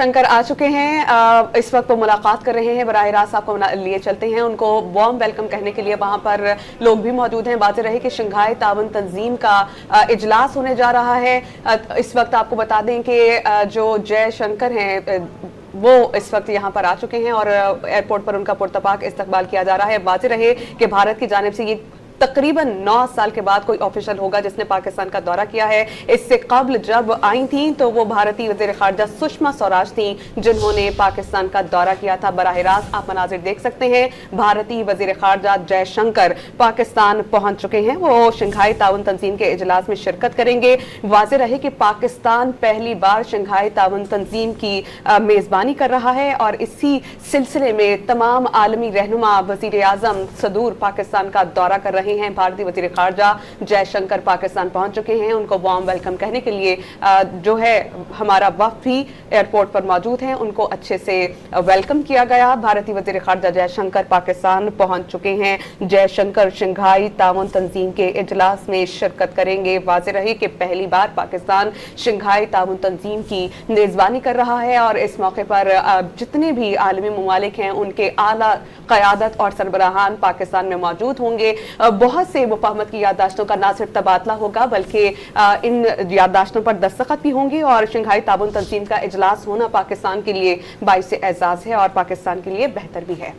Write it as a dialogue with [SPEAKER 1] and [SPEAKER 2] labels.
[SPEAKER 1] शंकर आ चुके हैं, इस वक्त वो मुलाकात कर रहे हैं। बराह रास्त आपको लिए चलते हैं, उनको वार्म वेलकम कहने के लिए वहां पर लोग भी मौजूद हैं। बात रही कि शंघाई ताउन तंजीम का इजलास होने जा रहा है। इस वक्त आपको बता दें कि जो जयशंकर हैं वो इस वक्त यहाँ पर आ चुके हैं और एयरपोर्ट पर उनका पुरतपाक इस्तकबाल किया जा रहा है। बात रहे कि भारत की जानिब से ये तकरीबन 9 साल के बाद कोई ऑफिशियल होगा जिसने पाकिस्तान का दौरा किया है। इससे कबल जब आई थी तो वो भारतीय वज़ीर ख़ारजा सुषमा स्वराज थी जिन्होंने पाकिस्तान का दौरा किया था। बराह रास्त आप मनाजिर देख सकते हैं, भारतीय वज़ीर ख़ारजा जयशंकर पाकिस्तान पहुंच चुके हैं। वो शंघाई ताउन तंजीम के इजलास में शिरकत करेंगे। वाज़ेह रहे कि पाकिस्तान पहली बार शंघाई ताउन तंजीम की मेज़बानी कर रहा है और इसी सिलसिले में तमाम आलमी रहनुमा वज़ीर आज़म सदूर पाकिस्तान का दौरा कर रहे हैं। भारतीय वज़ीर ख़ारजा जयशंकर पाकिस्तान पहुंच चुके हैं। उनको वार्म वेलकम कहने के लिए जो है हमारा वफ़द भी एयरपोर्ट पर मौजूद है, उनको अच्छे से वेलकम किया गया। भारतीय वज़ीर ख़ारजा जयशंकर पाकिस्तान पहुंच चुके हैं। जयशंकर शंघाई ताउन तंजीम के इजलास में शिरकत करेंगे। वाज़ेह रहे कि पहली बार पाकिस्तान शंघाई ताउन तंजीम की मेज़बानी कर रहा है और इस मौके पर जितने भी आलमी ममालिक हैं उनके आला क़यादत और सरबराहान पाकिस्तान में मौजूद होंगे। बहुत से मुफाहमत की याददाश्तों का न सिर्फ तबादला होगा बल्कि इन याददाश्तों पर दस्तखत भी होंगे और शंघाई ताउन तंजीम का इजलास होना पाकिस्तान के लिए बाइस एजाज़ है और पाकिस्तान के लिए बेहतर भी है।